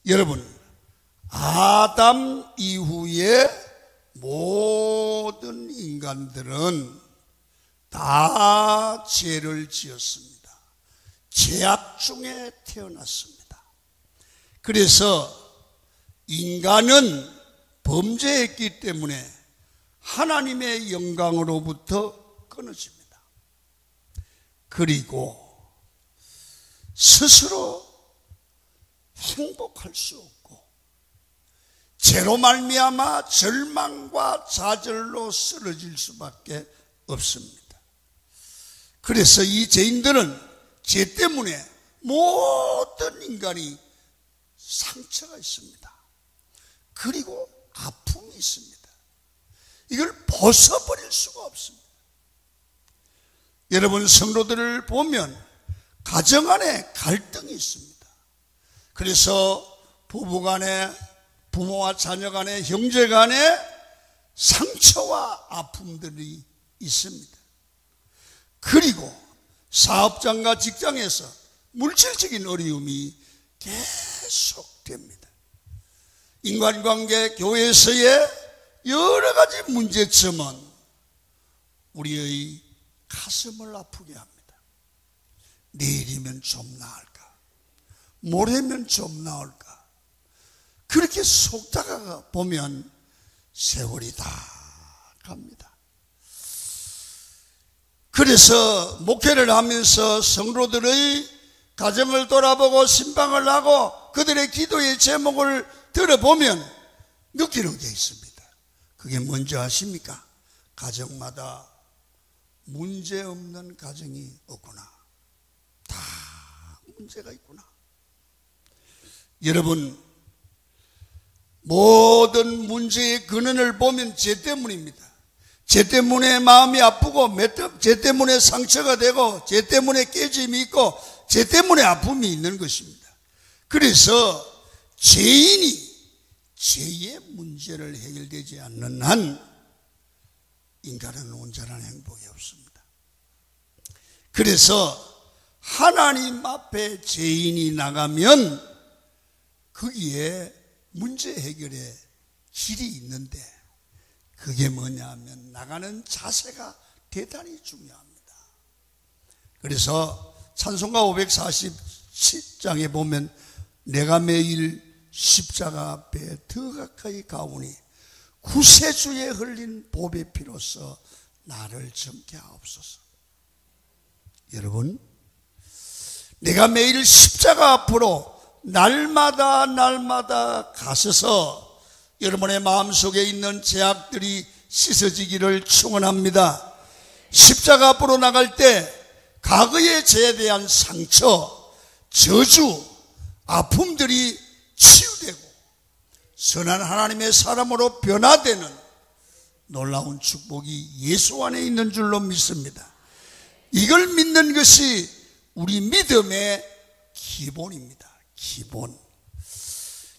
여러분, 아담 이후에 모든 인간들은 다 죄를 지었습니다. 죄악 중에 태어났습니다. 그래서 인간은 범죄했기 때문에 하나님의 영광으로부터 끊어집니다. 그리고 스스로 행복할 수 없고 죄로 말미암아 절망과 좌절로 쓰러질 수밖에 없습니다. 그래서 이 죄인들은 죄 때문에 모든 인간이 상처가 있습니다. 그리고 아픔이 있습니다. 이걸 벗어버릴 수가 없습니다. 여러분, 성도들을 보면 가정 안에 갈등이 있습니다. 그래서 부부 간에, 부모와 자녀 간에, 형제 간에 상처와 아픔들이 있습니다. 그리고 사업장과 직장에서 물질적인 어려움이 계속됩니다. 인간관계, 교회에서의 여러 가지 문제점은 우리의 가슴을 아프게 합니다. 내일이면 좀 나을까? 모레면 좀 나을까? 그렇게 속다가 보면 세월이 다 갑니다. 그래서 목회를 하면서 성도들의 가정을 돌아보고 신방을 하고 그들의 기도의 제목을 들어보면 느끼는 게 있습니다. 그게 뭔지 아십니까? 가정마다 문제 없는 가정이 없구나. 다 문제가 있구나. 여러분, 모든 문제의 근원을 보면 죄 때문입니다. 죄 때문에 마음이 아프고, 죄 때문에 상처가 되고, 죄 때문에 깨짐이 있고, 죄 때문에 아픔이 있는 것입니다. 그래서 죄인이 죄의 문제를 해결되지 않는 한 인간은 온전한 행복이 없습니다. 그래서 하나님 앞에 죄인이 나가면 거기에 문제 해결의 길이 있는데, 그게 뭐냐면 나가는 자세가 대단히 중요합니다. 그래서 찬송가 547장에 보면 내가 매일 십자가 앞에 더 가까이 가오니 구세주에 흘린 보배 피로써 나를 정케 하옵소서. 여러분, 내가 매일 십자가 앞으로 날마다 가셔서 여러분의 마음속에 있는 죄악들이 씻어지기를 축원합니다. 십자가 앞으로 나갈 때 과거의 죄에 대한 상처, 저주, 아픔들이 치유되고 선한 하나님의 사람으로 변화되는 놀라운 축복이 예수 안에 있는 줄로 믿습니다. 이걸 믿는 것이 우리 믿음의 기본입니다. 기본.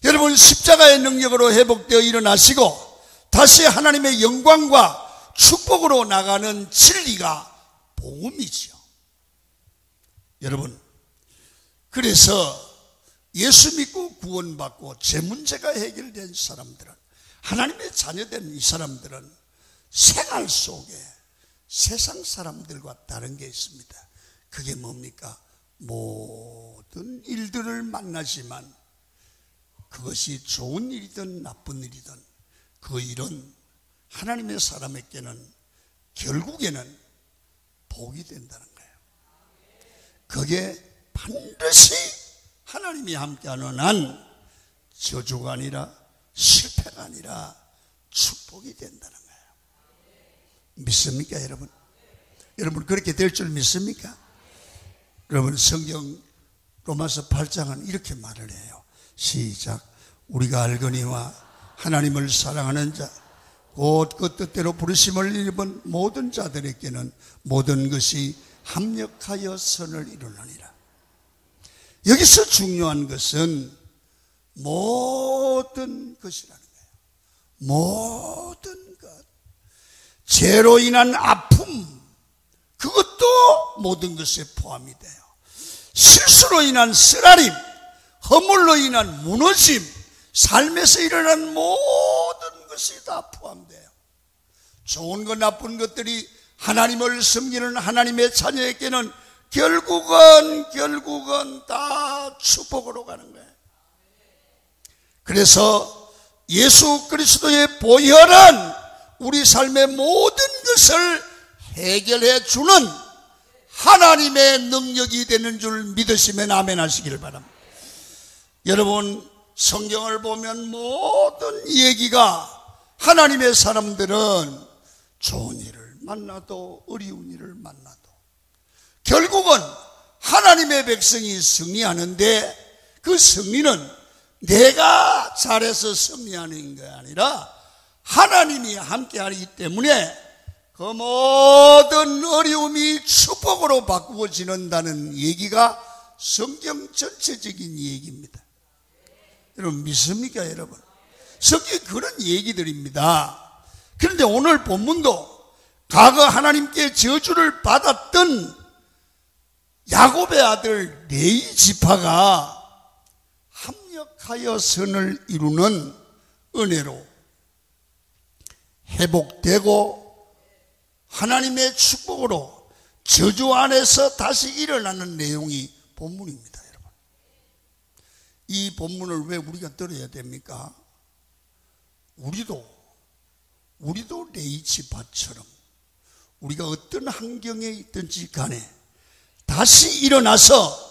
여러분, 십자가의 능력으로 회복되어 일어나시고 다시 하나님의 영광과 축복으로 나가는 진리가 복음이지요. 여러분, 그래서 예수 믿고 구원받고 죄 문제가 해결된 사람들은, 하나님의 자녀된 이 사람들은 생활 속에 세상 사람들과 다른 게 있습니다. 그게 뭡니까? 모든 일들을 만나지만 그것이 좋은 일이든 나쁜 일이든 그 일은 하나님의 사람에게는 결국에는 복이 된다는 거예요. 그게 반드시 하나님이 함께하는 한 저주가 아니라 실패가 아니라 축복이 된다는 거예요. 믿습니까, 여러분? 여러분, 그렇게 될 줄 믿습니까? 여러분, 성경 로마서 8장은 이렇게 말을 해요. 시작. 우리가 알거니와 하나님을 사랑하는 자 곧 그 뜻대로 부르심을 입은 모든 자들에게는 모든 것이 합력하여 선을 이루느니라. 여기서 중요한 것은 모든 것이라는 거예요. 모든 것. 죄로 인한 아픔, 그것도 모든 것에 포함이 돼요. 실수로 인한 쓰라림, 허물로 인한 무너짐, 삶에서 일어난 모든 것이 다 포함돼요. 좋은 것 나쁜 것들이 하나님을 섬기는 하나님의 자녀에게는 결국은 다 축복으로 가는 거예요. 그래서 예수 그리스도의 보혈은 우리 삶의 모든 것을 해결해 주는 하나님의 능력이 되는 줄 믿으시면 아멘 하시기를 바랍니다. 여러분, 성경을 보면 모든 얘기가 하나님의 사람들은 좋은 일을 만나도 어려운 일을 만나도 결국은 하나님의 백성이 승리하는데, 그 승리는 내가 잘해서 승리하는 게 아니라 하나님이 함께하기 때문에 그 모든 어려움이 축복으로 바꾸어지는다는 얘기가 성경 전체적인 얘기입니다. 여러분 믿습니까? 여러분, 성경이 그런 얘기들입니다. 그런데 오늘 본문도 과거 하나님께 저주를 받았던 야곱의 아들 레위 지파가 합력하여 선을 이루는 은혜로 회복되고 하나님의 축복으로 저주 안에서 다시 일어나는 내용이 본문입니다. 여러분, 이 본문을 왜 우리가 들어야 됩니까? 우리도 레위 지파처럼 우리가 어떤 환경에 있든지 간에 다시 일어나서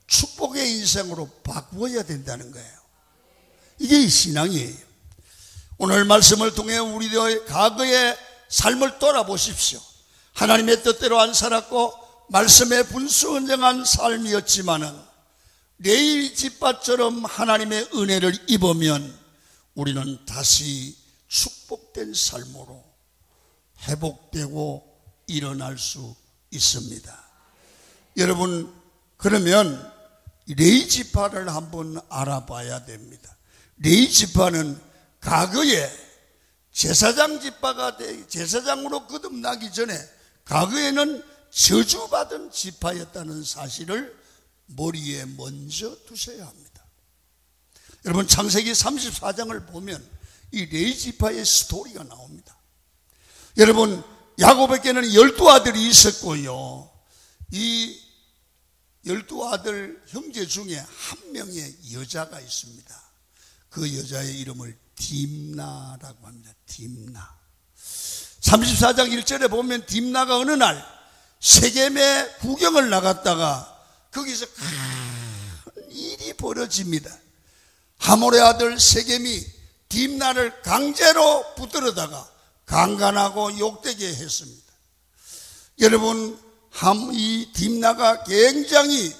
축복의 인생으로 바꾸어야 된다는 거예요. 이게 신앙이에요. 오늘 말씀을 통해 우리의 과거의 삶을 돌아보십시오. 하나님의 뜻대로 안 살았고 말씀에 분수언정한 삶이었지만은 레위 지파처럼 하나님의 은혜를 입으면 우리는 다시 축복된 삶으로 회복되고 일어날 수 있습니다. 여러분, 그러면 레위 지파를 한번 알아봐야 됩니다. 레위 지파는 과거에 제사장으로 거듭나기 전에 과거에는 저주받은 지파였다는 사실을 머리에 먼저 두셔야 합니다. 여러분, 창세기 34장을 보면 이 레위 지파의 스토리가 나옵니다. 여러분, 야곱에게는 12아들이 있었고요, 이 12아들 형제 중에 한 명의 여자가 있습니다. 그 여자의 이름을 딥나라고 합니다. 딥나. 34장 1절에 보면 딥나가 어느 날 세겜에 구경을 나갔다가 거기서 큰 일이 벌어집니다. 하몰의 아들 세겜이 딥나를 강제로 붙들어다가 강간하고 욕되게 했습니다. 여러분, 이 딥나가 굉장히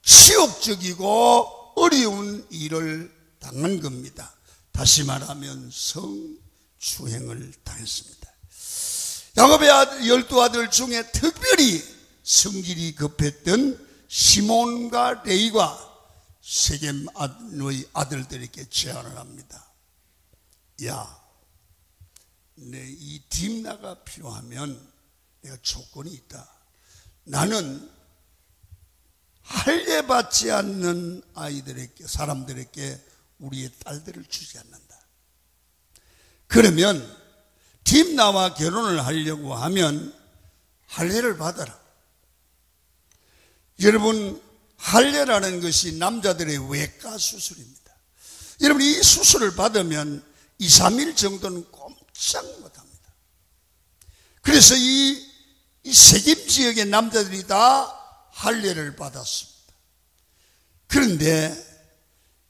치욕적이고 어려운 일을 당한 겁니다. 다시 말하면 성추행을 당했습니다. 야곱의 12아들 중에 특별히 성질이 급했던 시몬과 레위가 세겜의 아들들에게 제안을 합니다. 야, 내 이 딥나가 필요하면 내가 조건이 있다. 나는 할례받지 않는 사람들에게 우리의 딸들을 주지 않는다. 그러면 딥나와 결혼을 하려고 하면 할례를 받아라. 여러분, 할례라는 것이 남자들의 외과 수술입니다. 여러분, 이 수술을 받으면 2, 3일 정도는 꼼짝 못합니다. 그래서 이 세겜 지역의 남자들이 다 할례를 받았습니다. 그런데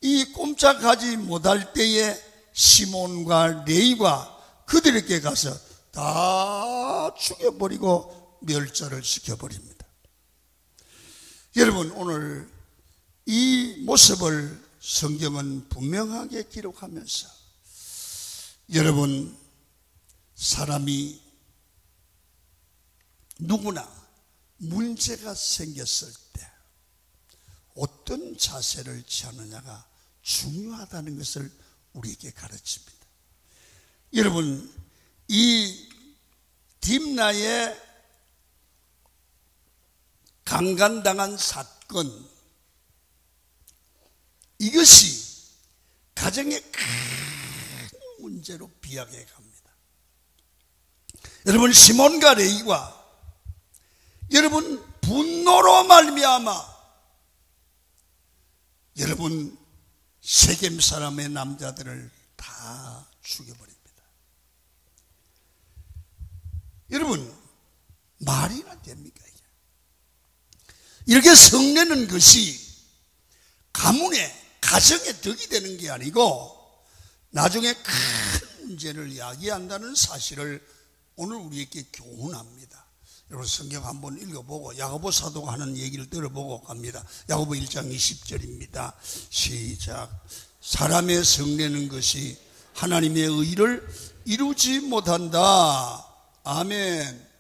이 꼼짝하지 못할 때에 시몬과 레위가 그들에게 가서 다 죽여버리고 멸절을 시켜버립니다. 여러분, 오늘 이 모습을 성경은 분명하게 기록하면서, 여러분, 사람이 누구나 문제가 생겼을 때 어떤 자세를 취하느냐가 중요하다는 것을 우리에게 가르칩니다. 여러분, 이 딥나의 강간당한 사건, 이것이 가정의 큰 문제로 비약해 갑니다. 여러분, 시몬과 레위가 여러분 분노로 말미암아 여러분 세겜 사람의 남자들을 다 죽여버립니다. 여러분, 말이나 됩니까? 이렇게 성내는 것이 가문에, 가정에 덕이 되는 게 아니고 나중에 큰 문제를 야기한다는 사실을 오늘 우리에게 교훈합니다. 여러분, 성경 한번 읽어보고 야고보 사도가 하는 얘기를 들어보고 갑니다. 야고보 1장 20절입니다. 시작. 사람의 성내는 것이 하나님의 의를 이루지 못한다. 아멘.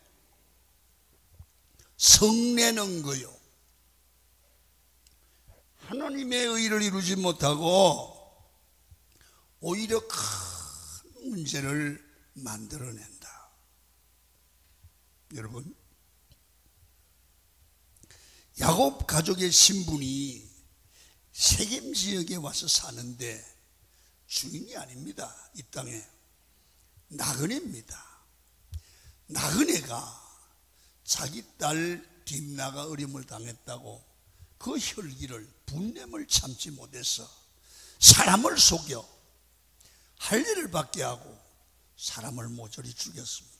성내는 거요, 하나님의 의를 이루지 못하고 오히려 큰 문제를 만들어낸다. 여러분, 야곱 가족의 신분이 세겜 지역에 와서 사는데 주인이 아닙니다. 이 땅에 나그네입니다. 나그네가 자기 딸 딥나가 어려움을 당했다고 그 혈기를, 분냄을 참지 못해서 사람을 속여 할례를 받게 하고 사람을 모조리 죽였습니다.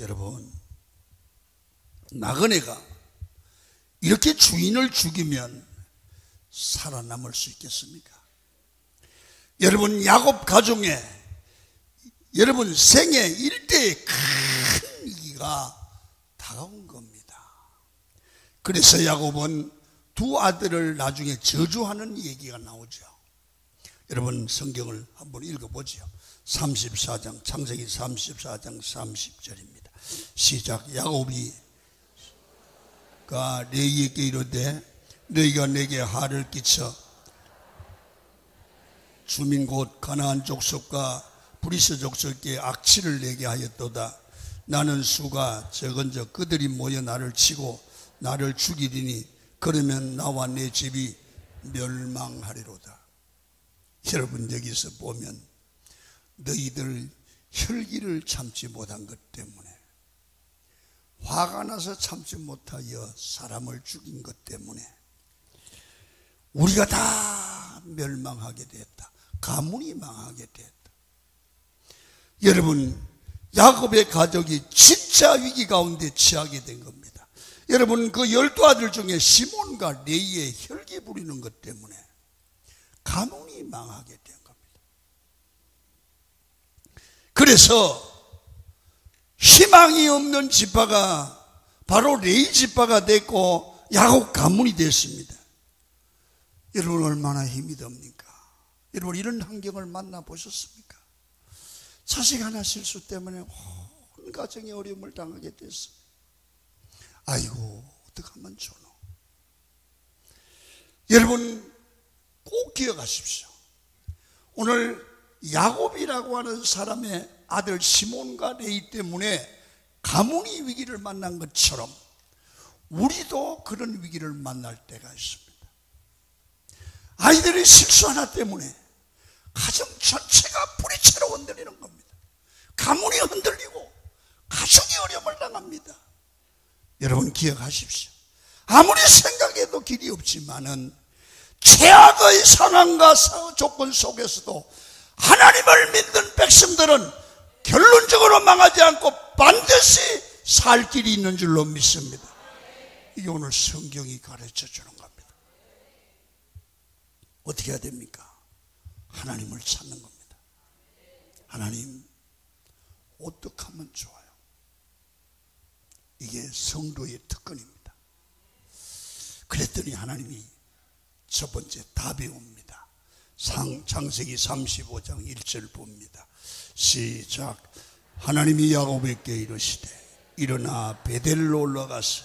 여러분, 나그네가 이렇게 주인을 죽이면 살아남을 수 있겠습니까? 여러분, 야곱 가정에 여러분 생애 일대의 큰 위기가 다가온 겁니다. 그래서 야곱은 두 아들을 나중에 저주하는 얘기가 나오죠. 여러분, 성경을 한번 읽어보죠. 34장, 창세기 34장 30절입니다. 시작. 야곱이 레위에게 이르되 너희가 내게 하를 끼쳐 주민 곧 가나안 족속과 브리스 족속에게 악취를 내게 하였도다. 나는 수가 적은즉 그들이 모여 나를 치고 나를 죽이리니 그러면 나와 내 집이 멸망하리로다. 여러분, 여기서 보면 너희들 혈기를 참지 못한 것 때문에, 화가 나서 참지 못하여 사람을 죽인 것 때문에 우리가 다 멸망하게 됐다. 가문이 망하게 됐다. 여러분, 야곱의 가족이 진짜 위기 가운데 처하게 된 겁니다. 여러분, 그 12아들 중에 시몬과 레위의 혈기 부리는 것 때문에 가문이 망하게 된 겁니다. 그래서 희망이 없는 지파가 바로 레위 지파가 됐고 야곱 가문이 됐습니다. 여러분, 얼마나 힘이 듭니까? 여러분, 이런 환경을 만나보셨습니까? 자식 하나 실수 때문에 온 가정에 어려움을 당하게 됐어요. 아이고, 어떡하면 좋노. 여러분, 꼭 기억하십시오. 오늘 야곱이라고 하는 사람의 아들 시몬과 레위 때문에 가문이 위기를 만난 것처럼 우리도 그런 위기를 만날 때가 있습니다. 아이들의 실수 하나 때문에 가정 전체가 뿌리채로 흔들리는 겁니다. 가문이 흔들리고 가족이 어려움을 당합니다. 여러분, 기억하십시오. 아무리 생각해도 길이 없지만은 최악의 상황과 조건 속에서도 하나님을 믿는 백성들은 결론적으로 망하지 않고 반드시 살 길이 있는 줄로 믿습니다. 이게 오늘 성경이 가르쳐 주는 겁니다. 어떻게 해야 됩니까? 하나님을 찾는 겁니다. 하나님, 어떻게 하면 좋아요? 이게 성도의 특권입니다. 그랬더니 하나님이 첫 번째 답이 옵니다. 창세기 35장 1절 봅니다. 시작. 하나님이 야곱에게 이르시되 일어나 베델로 올라가서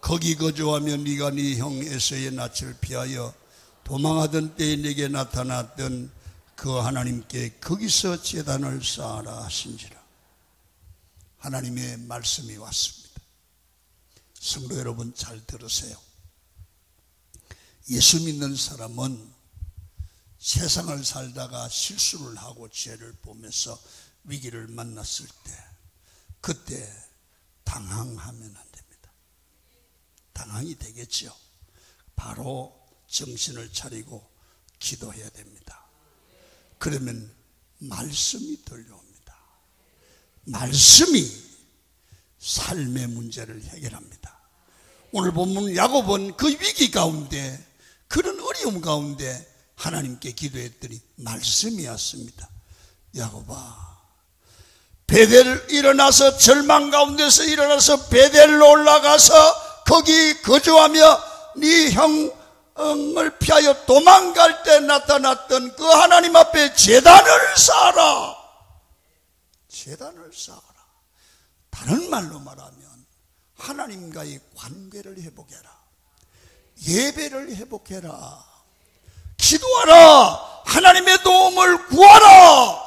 거기 거주하며 네가 네 형 에서의 낯을 피하여 도망하던 때에 내게 나타났던 그 하나님께 거기서 제단을 쌓아라 하신지라. 하나님의 말씀이 왔습니다. 성도 여러분, 잘 들으세요. 예수 믿는 사람은 세상을 살다가 실수를 하고 죄를 보면서 위기를 만났을 때 그때 당황하면 안 됩니다. 당황이 되겠죠. 바로 정신을 차리고 기도해야 됩니다. 그러면 말씀이 들려옵니다. 말씀이 삶의 문제를 해결합니다. 오늘 본문 야곱은 그 위기 가운데, 그런 어려움 가운데 하나님께 기도했더니 말씀이 왔습니다. 야곱아, 베델 일어나서, 절망 가운데서 일어나서 베델로 올라가서 거기 거주하며 네 형을 피하여 도망갈 때 나타났던 그 하나님 앞에 제단을 쌓아라. 제단을 쌓아라. 다른 말로 말하면 하나님과의 관계를 회복해라. 예배를 회복해라. 기도하라. 하나님의 도움을 구하라.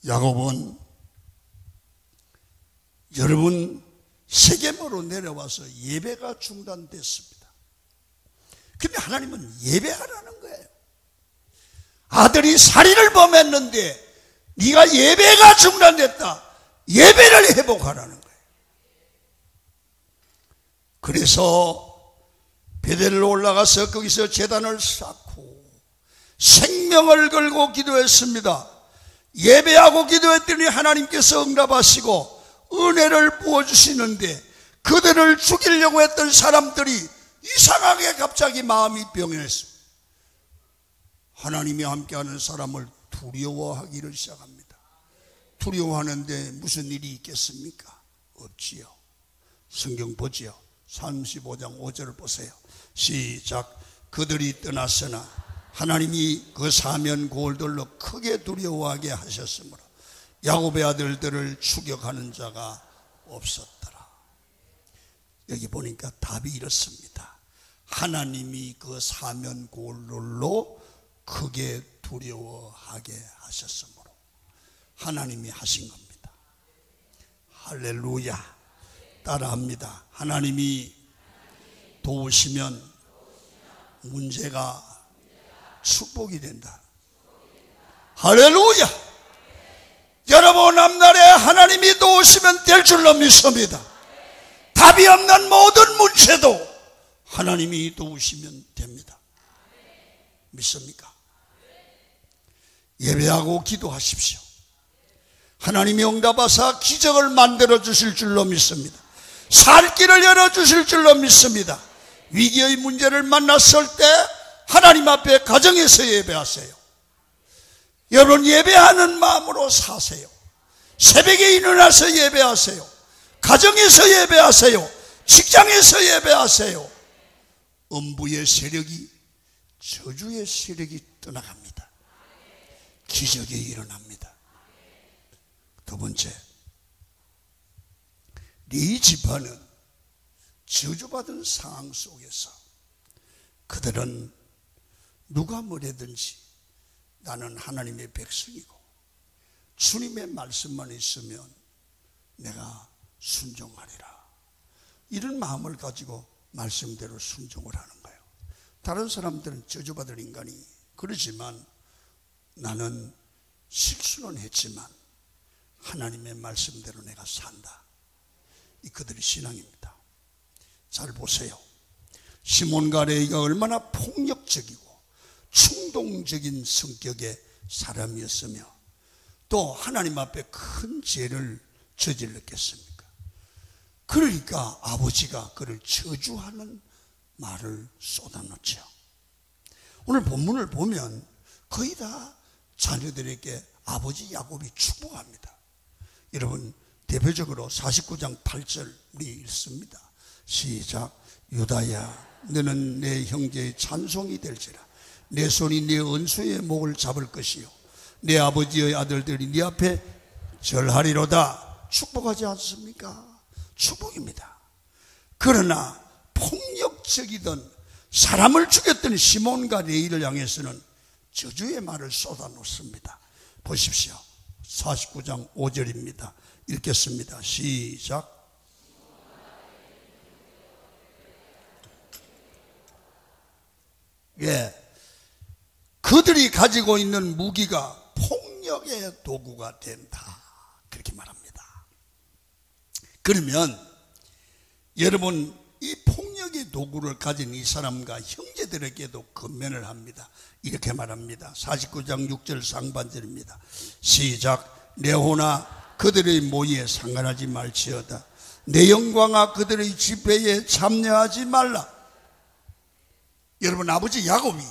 야곱은 여러분 세겜으로 내려와서 예배가 중단됐습니다. 근데 하나님은 예배하라는 거예요. 아들이 살인을 범했는데 네가 예배가 중단됐다. 예배를 회복하라는 거예요. 그래서 베델로 올라가서 거기서 제단을 쌓고 생명을 걸고 기도했습니다. 예배하고 기도했더니 하나님께서 응답하시고 은혜를 부어주시는데 그들을 죽이려고 했던 사람들이 이상하게 갑자기 마음이 병했습니다. 하나님이 함께하는 사람을 두려워하기를 시작합니다. 두려워하는데 무슨 일이 있겠습니까? 없지요. 성경 보지요. 35장 5절을 보세요. 시작. 그들이 떠났으나 하나님이 그 사면 고을들로 크게 두려워하게 하셨으므로 야곱의 아들들을 추격하는 자가 없었더라. 여기 보니까 답이 이렇습니다. 하나님이 그 사면 고을들로 크게 두려워하게 하셨으므로 하나님이 하신 겁니다. 할렐루야. 따라합니다. 하나님이 도우시면 문제가 축복이 된다. 할렐루야. 여러분 앞날에 하나님이 도우시면 될 줄로 믿습니다. 답이 없는 모든 문제도 하나님이 도우시면 됩니다. 믿습니까? 예배하고 기도하십시오. 하나님이 응답하사 기적을 만들어 주실 줄로 믿습니다. 살 길을 열어주실 줄로 믿습니다. 위기의 문제를 만났을 때 하나님 앞에 가정에서 예배하세요. 여러분 예배하는 마음으로 사세요. 새벽에 일어나서 예배하세요. 가정에서 예배하세요. 직장에서 예배하세요. 음부의 세력이, 저주의 세력이 떠나갑니다. 기적이 일어납니다. 두 번째, 네 집안은 저주받은 상황 속에서 그들은 누가 뭐래든지 나는 하나님의 백성이고 주님의 말씀만 있으면 내가 순종하리라. 이런 마음을 가지고 말씀대로 순종을 하는 거예요. 다른 사람들은 저주받을 인간이 그러지만 나는 실수는 했지만 하나님의 말씀대로 내가 산다. 이 그들의 신앙입니다. 잘 보세요. 시몬과 레위가 얼마나 폭력적이고 충동적인 성격의 사람이었으며 또 하나님 앞에 큰 죄를 저질렀겠습니까? 그러니까 아버지가 그를 저주하는 말을 쏟아놓죠. 오늘 본문을 보면 거의 다 자녀들에게 아버지 야곱이 축복합니다. 여러분 대표적으로 49장 8절 우리 읽습니다. 시작. 유다야 너는 내 형제의 찬송이 될지라. 내 손이 네 은수의 목을 잡을 것이요 내 아버지의 아들들이 네 앞에 절하리로다. 축복하지 않습니까? 축복입니다. 그러나 폭력적이던 사람을 죽였던 시몬과 레위를 향해서는 저주의 말을 쏟아놓습니다. 보십시오. 49장 5절입니다. 읽겠습니다. 시작. 예, 그들이 가지고 있는 무기가 폭력의 도구가 된다, 그렇게 말합니다. 그러면 여러분, 이 폭력의 도구를 가진 이 사람과 형제들에게도 권면을 합니다. 이렇게 말합니다. 49장 6절 상반절입니다. 시작. 내 호나 그들의 모의에 상관하지 말지어다. 내 영광아 그들의 집회에 참여하지 말라. 여러분, 아버지 야곱이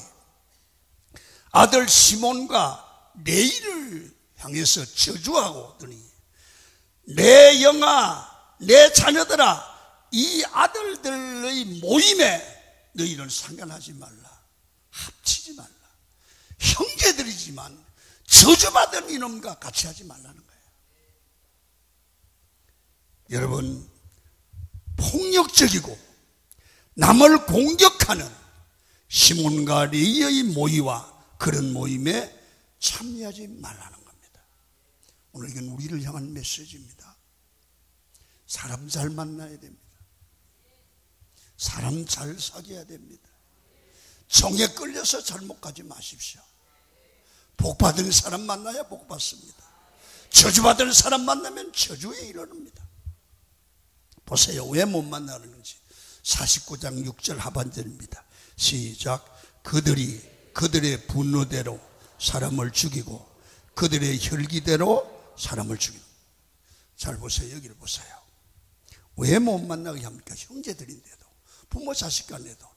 아들 시몬과 레이를 향해서 저주하고더니 내 영아, 내 자녀들아, 이 아들들의 모임에 너희는 상관하지 말라. 합치지 말라. 형제들이지만 저주받은 이놈과 같이 하지 말라는 거예요. 여러분, 폭력적이고 남을 공격하는 시몬과 레위의 모의와 그런 모임에 참여하지 말라는 겁니다. 오늘 이건 우리를 향한 메시지입니다. 사람 잘 만나야 됩니다. 사람 잘 사귀어야 됩니다. 정에 끌려서 잘못 가지 마십시오. 복받은 사람 만나야 복받습니다. 저주받은 사람 만나면 저주에 이르릅니다. 보세요, 왜 못 만나는지. 49장 6절 하반절입니다. 시작. 그들의 분노대로 사람을 죽이고 그들의 혈기대로 사람을 죽이고. 잘 보세요, 여기를 보세요. 왜 못 만나게 합니까? 형제들인데도, 부모 자식 간에도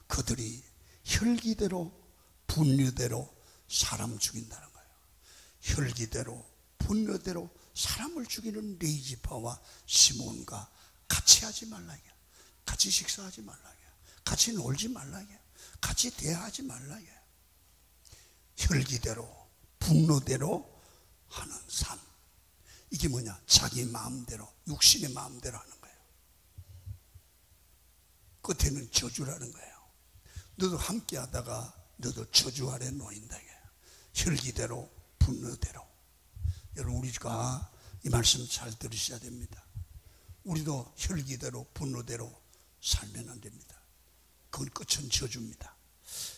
그들이 혈기대로 분노대로 사람 죽인다는 거예요. 혈기대로 분노대로 사람을 죽이는 레위지파와 시몬과 같이 하지 말라, 같이 식사하지 말라, 같이 놀지 말라, 같이 대화하지 말라. 혈기대로 분노대로 하는 삶, 이게 뭐냐? 자기 마음대로, 육신의 마음대로 하는 거예요. 끝에는 저주라는 거예요. 너도 함께 하다가 너도 저주 아래 놓인다. 혈기대로 분노대로. 여러분, 우리가 이 말씀 잘 들으셔야 됩니다. 우리도 혈기대로 분노대로 살면 안 됩니다. 그건 끝은 저주입니다.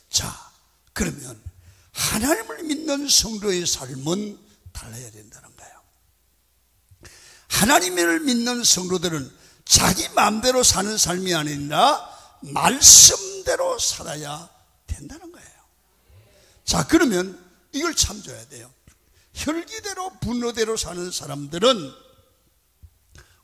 자, 그러면 하나님을 믿는 성도의 삶은 달라야 된다는 거예요. 하나님을 믿는 성도들은 자기 마음대로 사는 삶이 아니라 말씀대로 살아야 된다는 거예요. 자, 그러면 이걸 참조해야 돼요. 혈기대로 분노대로 사는 사람들은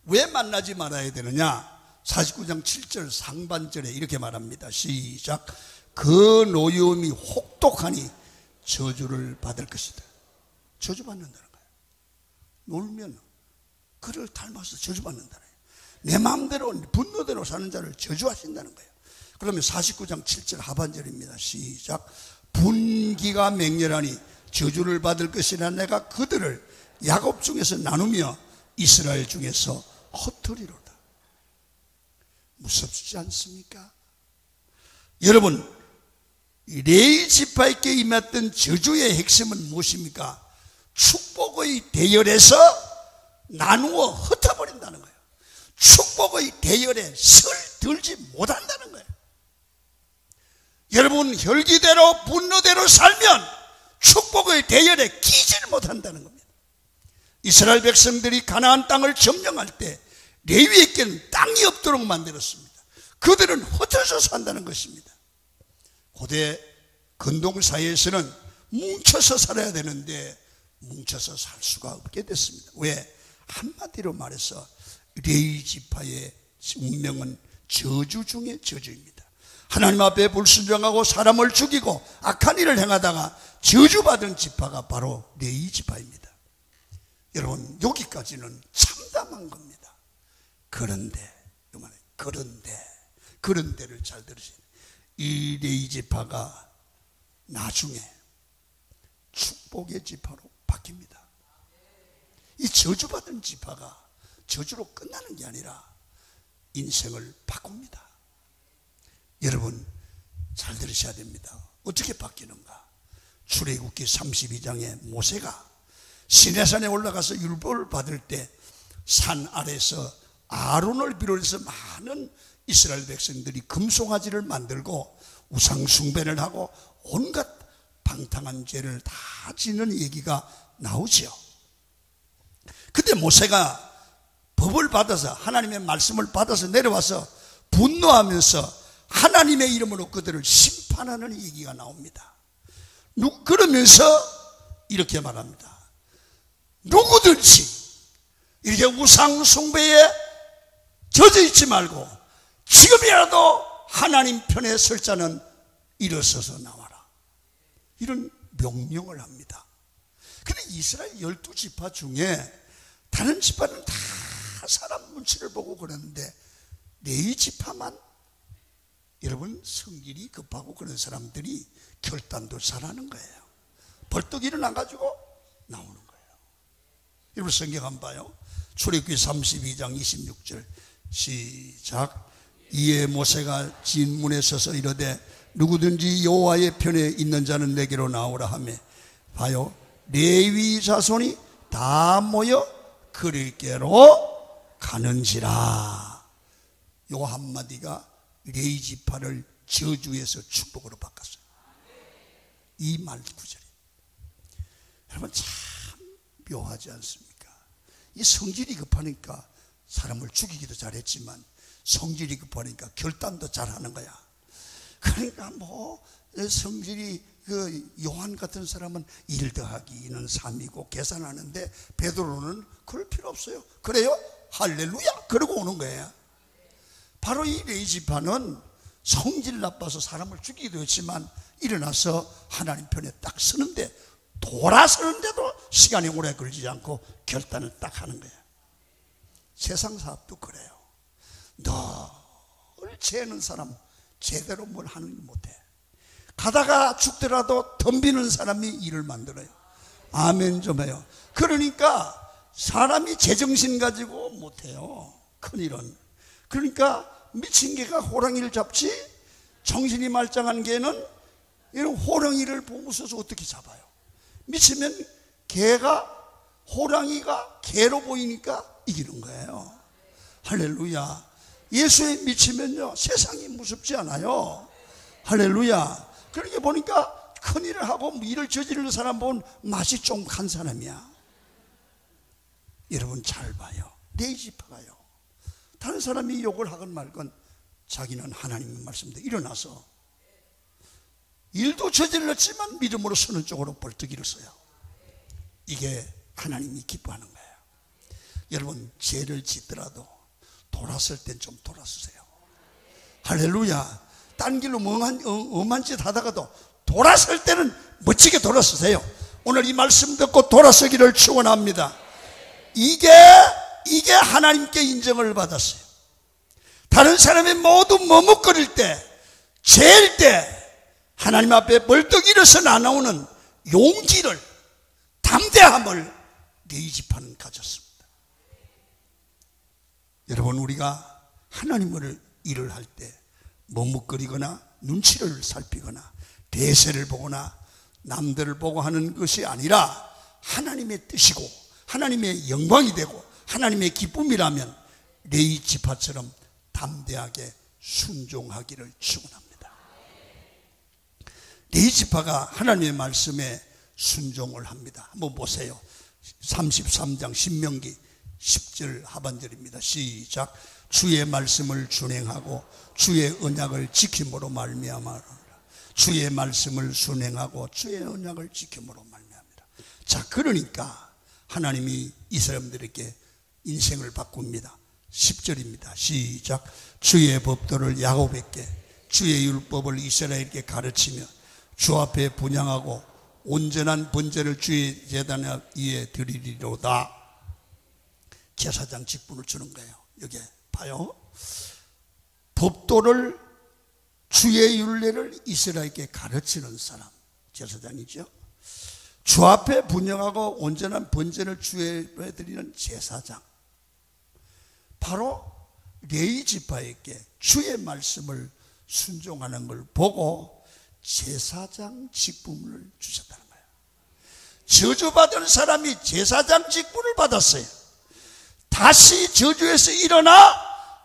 왜 만나지 말아야 되느냐? 49장 7절 상반절에 이렇게 말합니다. 시작. 그 노여움이 혹독하니 저주를 받을 것이다. 저주받는다는 거예요. 놀면 그를 닮아서 저주받는다는 거예요. 내 마음대로 분노대로 사는 자를 저주하신다는 거예요. 그러면 49장 7절 하반절입니다. 시작. 분기가 맹렬하니 저주를 받을 것이라 내가 그들을 야곱 중에서 나누며 이스라엘 중에서 흩으리로다. 무섭지 않습니까? 여러분, 레위 지파에게 임했던 저주의 핵심은 무엇입니까? 축복의 대열에서 나누어 흩어버린다는 거예요. 축복의 대열에 설들지 못한다는 거예요. 여러분, 혈기대로 분노대로 살면 축복의 대열에 끼지를 못한다는 겁니다. 이스라엘 백성들이 가나안 땅을 점령할 때 레위에게는 땅이 없도록 만들었습니다. 그들은 흩어져 산다는 것입니다. 고대 근동사회에서는 뭉쳐서 살아야 되는데 뭉쳐서 살 수가 없게 됐습니다. 왜? 한마디로 말해서 레위 지파의 운명은 저주 중에 저주입니다. 하나님 앞에 불순종하고 사람을 죽이고 악한 일을 행하다가 저주받은 지파가 바로 레위 지파입니다. 여러분, 여기까지는 참담한 겁니다. 그런데를 잘 들으세요. 이 레위 지파가 나중에 축복의 지파로 바뀝니다. 이 저주받은 지파가 저주로 끝나는 게 아니라 인생을 바꿉니다. 여러분, 잘 들으셔야 됩니다. 어떻게 바뀌는가? 출애굽기 32장에 모세가 시내산에 올라가서 율법을 받을 때 산 아래서 아론을 비롯해서 많은 이스라엘 백성들이 금송아지를 만들고 우상 숭배를 하고 온갖 방탕한 죄를 다 지는 얘기가 나오죠. 근데 모세가 법을 받아서 하나님의 말씀을 받아서 내려와서 분노하면서 하나님의 이름으로 그들을 심판하는 얘기가 나옵니다. 그러면서 이렇게 말합니다. 누구든지 이렇게 우상 숭배에 젖어 있지 말고 지금이라도 하나님 편에 설 자는 일어서서 나와라. 이런 명령을 합니다. 근데 이스라엘 12지파 중에 다른 지파는 다 사람 눈치를 보고 그러는데 레위 지파만 여러분 성질이 급하고 그런 사람들이 결단도 잘하는 거예요. 벌떡 일어나가지고 나오는 거예요. 여러분 성경 한번 봐요. 출애굽기 32장 26절 시작. 이에 모세가 진문에 서서 이르되 누구든지 여호와의 편에 있는 자는 내게로 나오라 하며 봐요. 레위 자손이 다 모여 그리께로 가는지라. 요 한마디가 레위 지파를 저주에서 축복으로 바꿨어요. 이 말 구절이 여러분 참 묘하지 않습니까? 이 성질이 급하니까 사람을 죽이기도 잘했지만 성질이 급하니까 결단도 잘하는 거야. 그러니까 뭐 성질이 그 요한 같은 사람은 1 더하기 2는 3이고 계산하는데 베드로는 그럴 필요 없어요. 그래요? 할렐루야 그러고 오는 거예요. 바로 이 레위 지파는 성질 나빠서 사람을 죽이기도 했지만 일어나서 하나님 편에 딱 서는데 돌아서는데도 시간이 오래 걸리지 않고 결단을 딱 하는 거예요. 세상 사업도 그래요. 늘 죄는 사람 제대로 뭘 하는 게 못해. 가다가 죽더라도 덤비는 사람이 일을 만들어요. 아멘 좀 해요. 그러니까 사람이 제정신 가지고 못해요. 큰일은. 그러니까 미친 개가 호랑이를 잡지 정신이 말짱한 개는 이런 호랑이를 보고서서 어떻게 잡아요? 미치면 호랑이가 개로 보이니까 이기는 거예요. 할렐루야. 예수에 미치면요 세상이 무섭지 않아요. 할렐루야. 그렇게 보니까 큰일을 하고 일을 저지르는 사람 보면 맛이 좀 간 사람이야. 여러분 잘 봐요. 레위 지파가요 다른 사람이 욕을 하건 말건 자기는 하나님의 말씀대로 일어나서 일도 저질렀지만 믿음으로 서는 쪽으로 벌떡 일어서요. 이게 하나님이 기뻐하는 거예요. 여러분 죄를 짓더라도 돌았을 땐 좀 돌아서세요. 할렐루야. 딴 길로 엄한 짓 하다가도 돌아설 때는 멋지게 돌아서세요. 오늘 이 말씀 듣고 돌아서기를 축원합니다. 이게 하나님께 인정을 받았어요. 다른 사람이 모두 머뭇거릴 때 죄일 때 하나님 앞에 벌떡 일어서 나오는 용기를 담대함을 레위 지파는 가졌습니다. 여러분 우리가 하나님을 일을 할 때 머뭇거리거나 눈치를 살피거나 대세를 보거나 남들을 보고 하는 것이 아니라 하나님의 뜻이고 하나님의 영광이 되고 하나님의 기쁨이라면 레위 지파처럼 담대하게 순종하기를 축원합니다. 레위 지파가 하나님의 말씀에 순종을 합니다. 한번 보세요. 33장 신명기 10절 하반절입니다. 시작. 주의 말씀을 준행하고 주의 언약을 지킴으로 말미암아 주의 말씀을 순행하고 주의 언약을 지킴으로 말미암이라. 자, 그러니까 하나님이 이 사람들에게 인생을 바꿉니다. 10절입니다. 시작. 주의 법도를 야곱에게 주의 율법을 이스라엘에게 가르치며 주 앞에 분향하고 온전한 번제를 주의 제단 위에 드리리로다. 제사장 직분을 주는 거예요. 여기 봐요. 법도를 주의 율례를 이스라엘에게 가르치는 사람 제사장이죠. 주 앞에 분향하고 온전한 번제를 주에 드리는 제사장, 바로 레위 지파에게 주의 말씀을 순종하는 걸 보고 제사장 직분을 주셨다는 거예요. 저주받은 사람이 제사장 직분을 받았어요. 다시 저주에서 일어나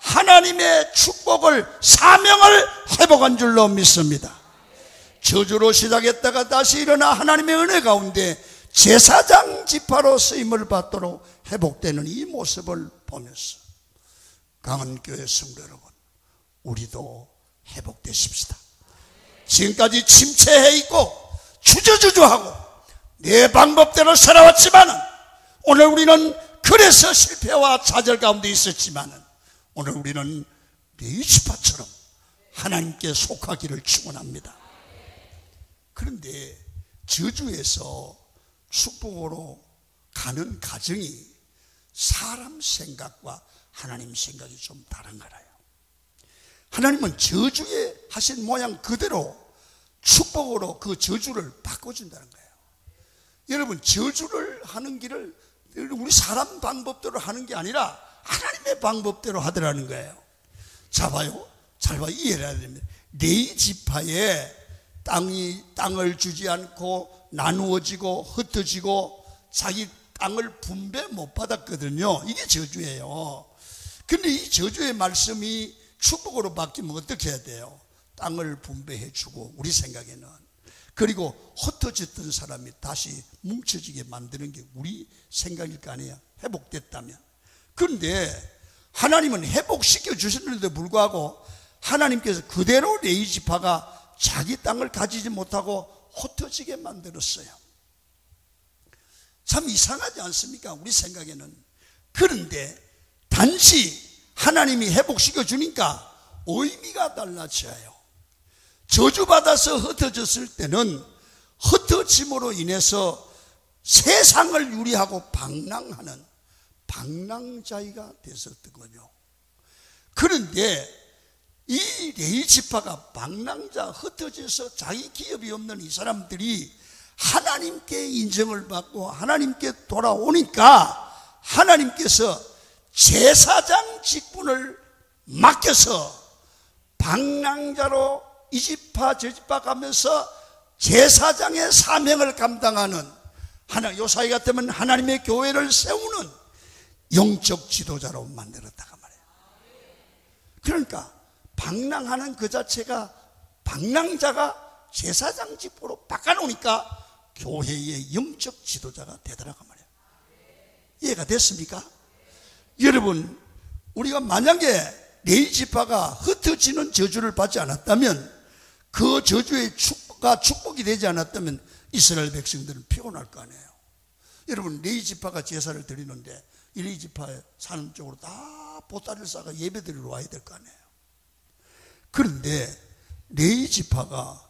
하나님의 축복을, 사명을 회복한 줄로 믿습니다. 저주로 시작했다가 다시 일어나 하나님의 은혜 가운데 제사장 지파로 쓰임을 받도록 회복되는 이 모습을 보면서 강한 교회 성도 여러분, 우리도 회복되십시다. 지금까지 침체해 있고 주저주저하고 내 방법대로 살아왔지만은, 오늘 우리는 그래서 실패와 좌절 가운데 있었지만은, 오늘 우리는 레위지파처럼 하나님께 속하기를 축원합니다. 그런데 저주에서 축복으로 가는 과정이 사람 생각과 하나님 생각이 좀 다른 거라요. 하나님은 저주에 하신 모양 그대로 축복으로 그 저주를 바꿔준다는 거예요. 여러분, 저주를 하는 길을 우리 사람 방법대로 하는 게 아니라 하나님의 방법대로 하더라는 거예요. 자 봐요, 잘 봐, 이해해야 됩니다. 레위 지파에 땅을 주지 않고 나누어지고 흩어지고 자기 땅을 분배 못 받았거든요. 이게 저주예요. 근데 이 저주의 말씀이 축복으로 바뀌면 어떻게 해야 돼요? 땅을 분배해 주고, 우리 생각에는, 그리고 흩어졌던 사람이 다시 뭉쳐지게 만드는 게 우리 생각일 거 아니에요. 회복됐다면. 그런데 하나님은 회복시켜 주셨는데도 불구하고 하나님께서 그대로 레위 지파가 자기 땅을 가지지 못하고 흩어지게 만들었어요. 참 이상하지 않습니까? 우리 생각에는. 그런데 단지 하나님이 회복시켜 주니까 의미가 달라져요. 저주받아서 흩어졌을 때는 흩어짐으로 인해서 세상을 유리하고 방랑하는 방랑자이가 됐었거든요. 그런데 이 레위 지파가 방랑자, 흩어져서 자기 기업이 없는 이 사람들이 하나님께 인정을 받고 하나님께 돌아오니까 하나님께서 제사장 직분을 맡겨서 방랑자로 이 지파 저 지파 가면서 제사장의 사명을 감당하는, 요 사이 같으면 하나님의 교회를 세우는 영적 지도자로 만들었다가 말이에요. 그러니까 방랑하는 그 자체가, 방랑자가 제사장 직분으로 바꿔놓으니까 교회의 영적 지도자가 되더라고 말이에요. 이해가 됐습니까? 여러분, 우리가 만약에 레위 지파가 흩어지는 저주를 받지 않았다면, 그 저주의 축복이 되지 않았다면 이스라엘 백성들은 피곤할 거 아니에요. 여러분, 레위 지파가 제사를 드리는데 이 레위 지파에 사는 쪽으로 다 보따리를 싸가 예배드리러 와야 될 거 아니에요. 그런데 레위 지파가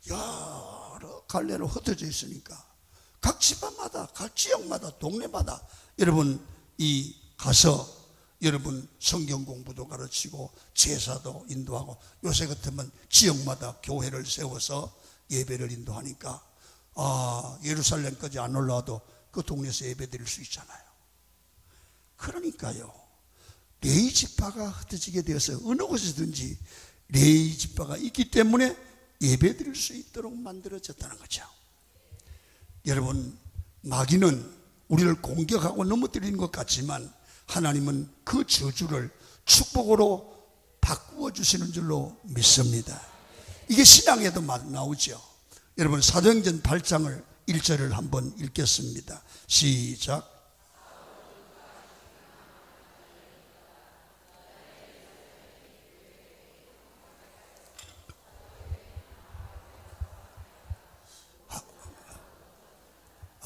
여러 갈래로 흩어져 있으니까 각 지파마다, 각 지역마다, 동네마다 여러분 가서 여러분 성경 공부도 가르치고 제사도 인도하고, 요새 같으면 지역마다 교회를 세워서 예배를 인도하니까 예루살렘까지 안 올라와도 그 동네에서 예배 드릴 수 있잖아요. 그러니까요, 레위 지파가 흩어지게 되어서 어느 곳이든지 레위 지파가 있기 때문에 예배 드릴 수 있도록 만들어졌다는 거죠. 여러분, 마귀는 우리를 공격하고 넘어뜨리는 것 같지만 하나님은 그 저주를 축복으로 바꾸어 주시는 줄로 믿습니다. 이게 신앙에도 나오죠. 여러분, 사도행전 8장을 1절을 한번 읽겠습니다. 시작.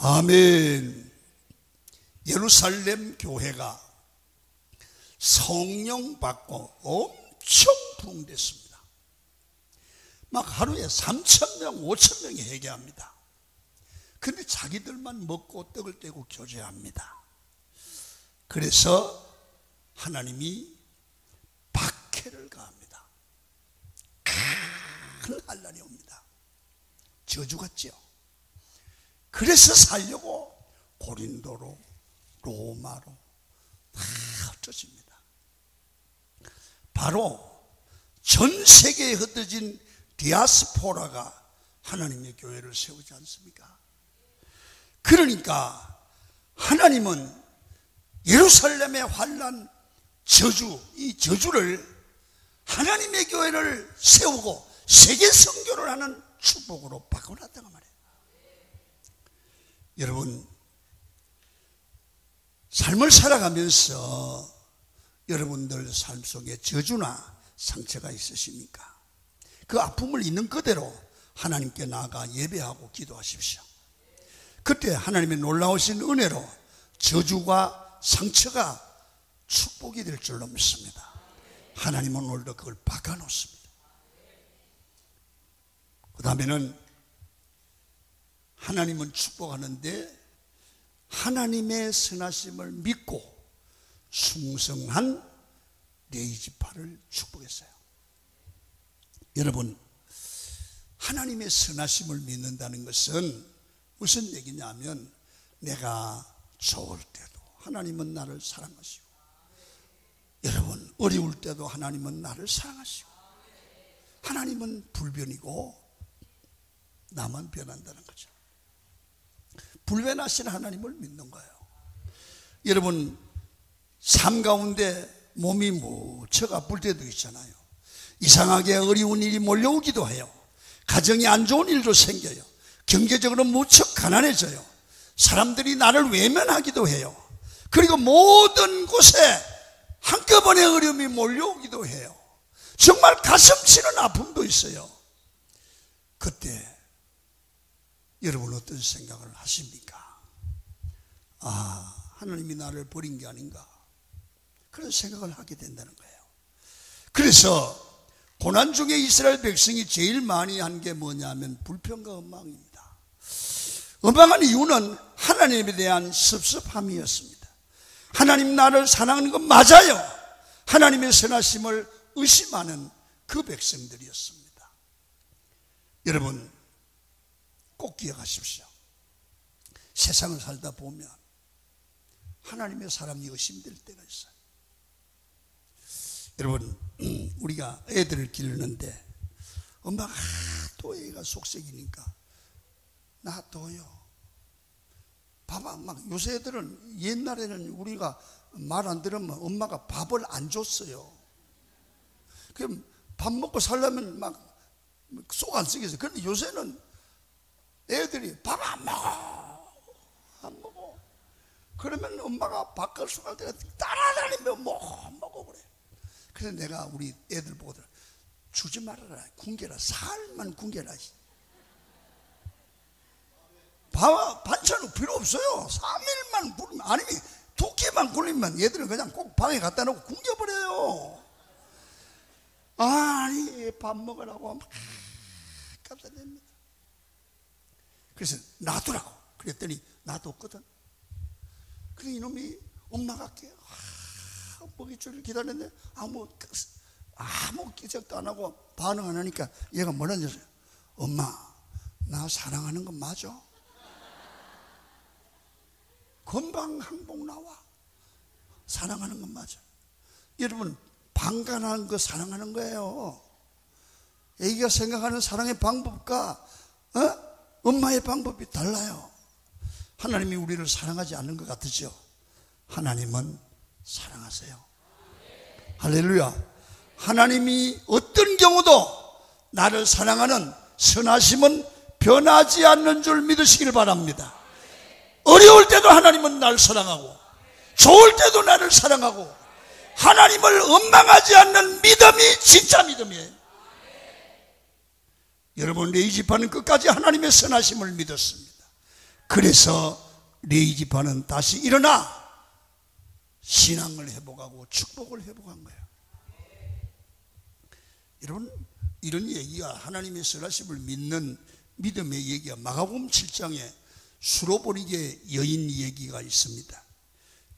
아멘. 예루살렘 교회가 성령 받고 엄청 부흥됐습니다. 막 하루에 3,000명, 5,000명이 회개합니다. 그런데 자기들만 먹고 떡을 떼고 교제합니다. 그래서 하나님이 박해를 가합니다. 큰 환난이 옵니다. 저주 같죠. 그래서 살려고 고린도로, 로마로 다 흩어집니다. 바로 전 세계에 흩어진 디아스포라가 하나님의 교회를 세우지 않습니까? 그러니까 하나님은 예루살렘의 환난, 이 저주를 하나님의 교회를 세우고 세계 선교를 하는 축복으로 바꿔놨다고 말해요. 여러분, 삶을 살아가면서 여러분들 삶 속에 저주나 상처가 있으십니까? 그 아픔을 있는 그대로 하나님께 나아가 예배하고 기도하십시오. 그때 하나님의 놀라우신 은혜로 저주가 상처가 축복이 될 줄로 믿습니다. 하나님은 오늘도 그걸 바꿔놓습니다. 그 다음에는 하나님은 축복하는데 하나님의 선하심을 믿고 충성한 네이지파를 축복했어요. 여러분, 하나님의 선하심을 믿는다는 것은 무슨 얘기냐면 내가 좋을 때도 하나님은 나를 사랑하시고, 여러분 어려울 때도 하나님은 나를 사랑하시고, 하나님은 불변이고 나만 변한다는 거죠. 불변하신 하나님을 믿는 거예요. 여러분, 삶 가운데 몸이 무척 아플 때도 있잖아요. 이상하게 어려운 일이 몰려오기도 해요. 가정이 안 좋은 일도 생겨요. 경제적으로 무척 가난해져요. 사람들이 나를 외면하기도 해요. 그리고 모든 곳에 한꺼번에 어려움이 몰려오기도 해요. 정말 가슴 치는 아픔도 있어요. 그때 여러분 어떤 생각을 하십니까? 하나님이 나를 버린 게 아닌가, 그런 생각을 하게 된다는 거예요. 그래서 고난 중에 이스라엘 백성이 제일 많이 한 게 뭐냐면 불평과 원망입니다. 원망한 이유는 하나님에 대한 섭섭함이었습니다. 하나님 나를 사랑하는 건 맞아요. 하나님의 선하심을 의심하는 그 백성들이었습니다. 여러분 꼭 기억하십시오. 세상을 살다 보면 하나님의 사람이 의심될 때가 있어요. 여러분, 우리가 애들을 기르는데 엄마가 또 애가 속색이니까 놔둬요. 봐봐, 막 요새 애들은, 옛날에는 우리가 말 안 들으면 엄마가 밥을 안 줬어요. 그럼 밥 먹고 살려면 막 속 안 쓰겠어요. 그런데 요새는 애들이 밥 안 먹어. 그러면 엄마가 밥값을 할 때가 따라다니면 먹어 그래. 그래서 내가 우리 애들 보고 주지 말아라, 굶겨라, 살만 굶겨라. 반찬은 필요 없어요. 3일만 굶으면, 아니면 2끼만 굶으면 얘들은 그냥 꼭 방에 갖다 놓고 굶겨버려요. 아니 밥 먹으라고 하면 깜짝입니다. 그래서 놔두라고 그랬더니 놔뒀거든. 그래서 이놈이 엄마가 먹이줄을 기다렸는데 아무 기적도 안 하고 반응 안 하니까 얘가 뭐라 했어요? 엄마, 나 사랑하는 건 맞아? 금방 항복 나와. 사랑하는 건 맞아. 여러분, 방관하는 거 사랑하는 거예요. 애기가 생각하는 사랑의 방법과 엄마의 방법이 달라요. 하나님이 우리를 사랑하지 않는 것 같으죠? 하나님은 사랑하세요. 할렐루야. 하나님이 어떤 경우도 나를 사랑하는 선하심은 변하지 않는 줄 믿으시길 바랍니다. 어려울 때도 하나님은 나를 사랑하고, 좋을 때도 나를 사랑하고, 하나님을 원망하지 않는 믿음이 진짜 믿음이에요. 여러분, 레위지파는 끝까지 하나님의 선하심을 믿었습니다. 그래서 레위지파는 다시 일어나 신앙을 회복하고 축복을 회복한 거예요. 여러분, 이런 얘기가, 하나님의 선하심을 믿는 믿음의 얘기가 마가복음 7장에 수로보니게 여인 얘기가 있습니다.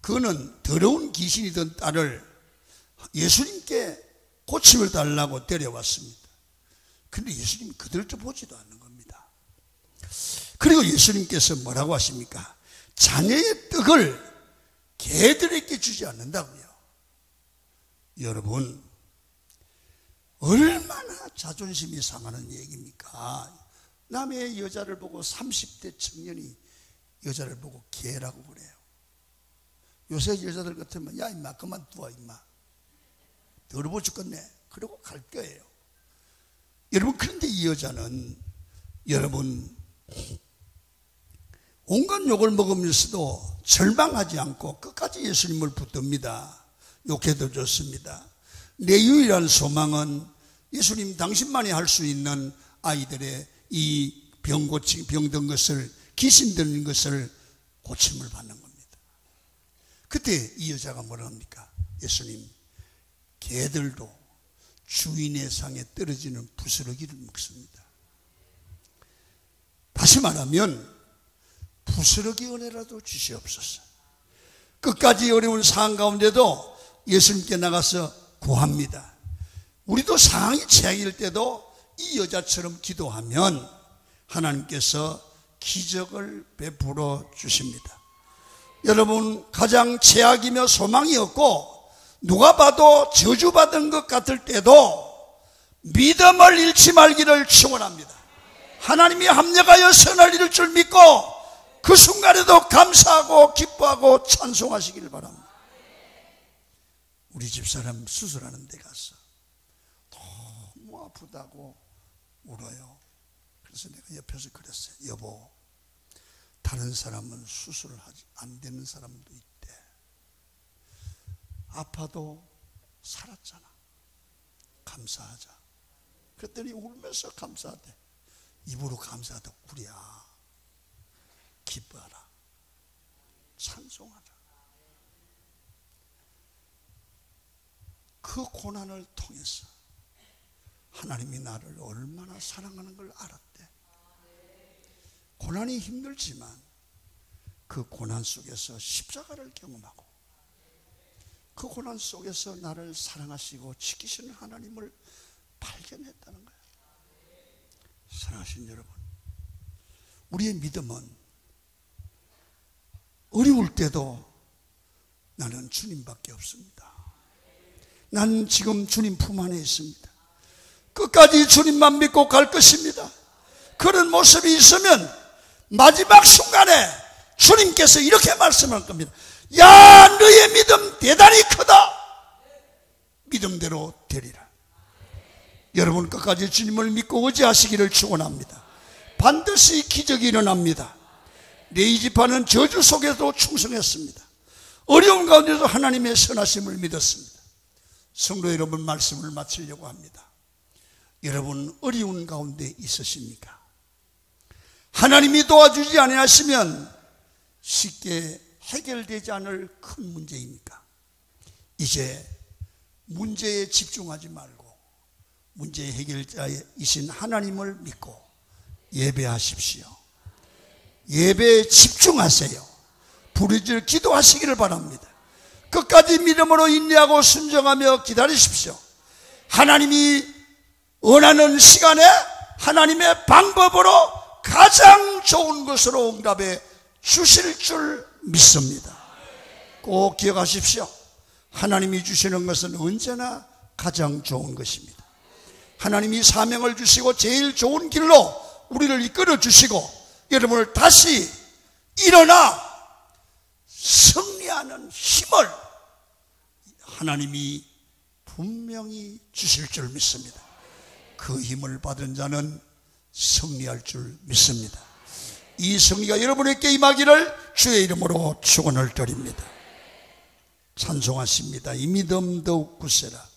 그는 더러운 귀신이 든 딸을 예수님께 고침을 달라고 데려왔습니다. 그런데 예수님이 그들도 보지도 않는 겁니다. 그리고 예수님께서 뭐라고 하십니까? 자녀의 떡을 개들에게 주지 않는다고요. 여러분, 얼마나 자존심이 상하는 얘기입니까? 남의 여자를 보고 30대 청년이 여자를 보고 개라고 그래요. 요새 여자들 같으면 야 임마 그만 두어 임마, 더러워 죽겠네. 그러고 갈 거예요. 여러분, 그런데 이 여자는 여러분 온갖 욕을 먹으면서도 절망하지 않고 끝까지 예수님을 붙듭니다. 욕해도 좋습니다. 내 유일한 소망은 예수님 당신만이 할 수 있는 아이들의 이 병든 것을, 귀신 들린 것을 고침을 받는 겁니다. 그때 이 여자가 뭐라 합니까? 예수님, 개들도 주인의 상에 떨어지는 부스러기를 먹습니다. 다시 말하면 부스러기 은혜라도 주시옵소서. 끝까지 어려운 상황 가운데도 예수님께 나가서 구합니다. 우리도 상황이 최악일 때도 이 여자처럼 기도하면 하나님께서 기적을 베풀어 주십니다. 여러분, 가장 최악이며 소망이 없고 누가 봐도 저주받은 것 같을 때도 믿음을 잃지 말기를 축원합니다. 하나님이 합력하여 선을 이룰 줄 믿고 그 순간에도 감사하고 기뻐하고 찬송하시길 바랍니다. 우리 집사람 수술하는 데 가서 너무 아프다고 울어요. 그래서 내가 옆에서 그랬어요. 여보, 다른 사람은 수술을 하지 안 되는 사람도 있대. 아파도 살았잖아. 감사하자. 그랬더니 울면서 감사하대. 입으로 감사하다. 우리야, 기뻐하라, 찬송하라. 그 고난을 통해서 하나님이 나를 얼마나 사랑하는 걸 알았대. 고난이 힘들지만 그 고난 속에서 십자가를 경험하고 그 고난 속에서 나를 사랑하시고 지키시는 하나님을 발견했다는 거예요. 사랑하신 여러분, 우리의 믿음은 어려울 때도 나는 주님밖에 없습니다. 나는 지금 주님 품 안에 있습니다. 끝까지 주님만 믿고 갈 것입니다. 그런 모습이 있으면 마지막 순간에 주님께서 이렇게 말씀할 겁니다. 야, 너의 믿음 대단히 크다. 믿음대로 되리라. 여러분, 끝까지 주님을 믿고 의지하시기를 축원합니다. 반드시 기적이 일어납니다. 레위 지파는 저주 속에도 충성했습니다. 어려운 가운데도 하나님의 선하심을 믿었습니다. 성도 여러분, 말씀을 마치려고 합니다. 여러분, 어려운 가운데 있으십니까? 하나님이 도와주지 아니하시면 쉽게 해결되지 않을 큰 문제입니까? 이제 문제에 집중하지 말고 문제의 해결자이신 하나님을 믿고 예배하십시오. 예배에 집중하세요. 부르짖어 기도하시기를 바랍니다. 끝까지 믿음으로 인내하고 순종하며 기다리십시오. 하나님이 원하는 시간에 하나님의 방법으로 가장 좋은 것으로 응답해 주실 줄 믿습니다. 꼭 기억하십시오. 하나님이 주시는 것은 언제나 가장 좋은 것입니다. 하나님이 사명을 주시고 제일 좋은 길로 우리를 이끌어 주시고 여러분을 다시 일어나 승리하는 힘을 하나님이 분명히 주실 줄 믿습니다. 그 힘을 받은 자는 승리할 줄 믿습니다. 이 승리가 여러분에게 임하기를 주의 이름으로 축원을 드립니다. 찬송하십니다. 이 믿음 더욱 굳세라.